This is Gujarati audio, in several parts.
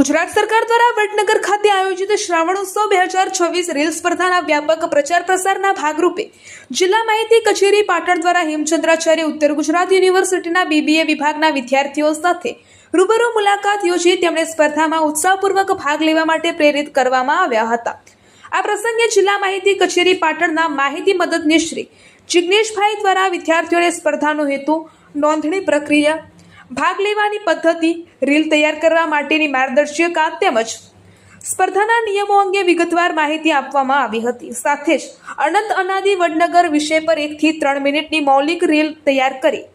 ગુજરાત સરકાર દ્વારા વડનગર ખાતે આયોજિત શ્રાવણોત્સવ 2026 રીલ સ્પર્ધાના વ્યાપક પ્રચાર પ્રસારના ભાગરૂપે જિલ્લા માહિતી કચેરી પાટણ દ્વારા હેમચંદ્રાચાર્ય ઉત્તર ગુજરાત યુનિવર્સિટીના BBA વિભાગના વિદ્યાર્થીઓ સાથે રૂબરૂ મુલાકાત યોજી તેમણે સ્પર્ધામાં ઉત્સાહપૂર્વક ભાગ લેવા માટે પ્રેરિત કરવામાં આવ્યા હતા। આ પ્રસંગે જિલ્લા માહિતી કચેરી પાટણના માહિતી મદદનીશ શ્રી જિગ્નેશભાઈ દ્વારા વિદ્યાર્થીઓને સ્પર્ધાનો હેતુ, નોંધણી પ્રક્રિયા, ભાગ લેવાની પદ્ધતિ, રીલ તૈયાર કરવા માટેની માર્ગદર્શિકા તેમજ સ્પર્ધાના નિયમો અંગે વિગતવાર માહિતી આપવામાં આવી હતી। સાથે જ અનંત અનાદિ વડનગર વિષય પર 1 થી 3 મિનિટની મૌલિક રીલ તૈયાર કરી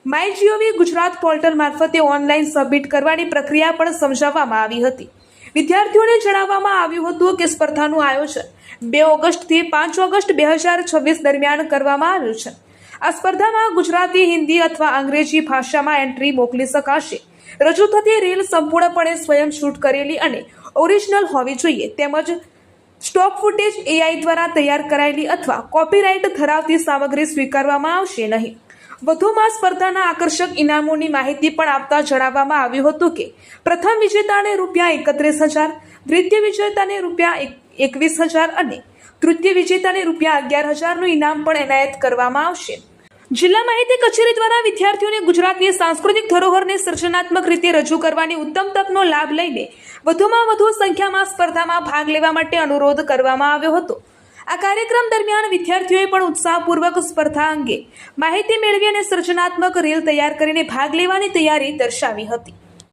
MyGov ગુજરાત પોર્ટલ મારફતે ઓનલાઈન સબમિટ કરવાની પ્રક્રિયા પણ સમજાવવામાં આવી હતી। વિદ્યાર્થીઓને જણાવવામાં આવ્યું હતું કે સ્પર્ધાનું આયોજન 2 ઓગસ્ટથી 5 ઓગસ્ટ 2026 દરમિયાન કરવામાં આવ્યું છે। આ સ્પર્ધામાં ગુજરાતી, હિન્દી અથવા અંગ્રેજી ભાષામાં એન્ટ્રી મોકલી શકાશે। રજૂ થતી રીલ સંપૂર્ણપણે સ્વયં શૂટ કરેલી અને ઓરિજિનલ હોવી જોઈએ તેમજ સ્ટોક ફૂટેજ AI દ્વારા તૈયાર કરાયેલી અથવા કોપીરાઇટ ધરાવતી સામગ્રી સ્વીકારવામાં આવશે નહીં। વધુમાં સ્પર્ધાના આકર્ષક ઇનામોની માહિતી પણ આપતા જણાવવામાં આવ્યું હતું કે પ્રથમ વિજેતાને ₹31,000, દ્વિતીય વિજેતાને ₹21,000 અને તૃતીય વિજેતાને ₹11,000નું ઇનામ પણ એનાયત કરવામાં આવશે। જિલ્લા માહિતી કચેરી દ્વારા વિદ્યાર્થીઓને ગુજરાતની સાંસ્કૃતિક ધરોહરને સર્જનાત્મક રીતે રજૂ કરવાની ઉત્તમ તકનો લાભ લઈને વધુમાં વધુ સંખ્યામાં સ્પર્ધામાં ભાગ લેવા માટે અનુરોધ કરવામાં આવ્યો હતો। આ કાર્યક્રમ દરમિયાન વિદ્યાર્થીઓએ પણ ઉત્સાહપૂર્વક સ્પર્ધા અંગે માહિતી મેળવી અને સર્જનાત્મક રીલ તૈયાર કરીને ભાગ લેવાની તૈયારી દર્શાવી હતી।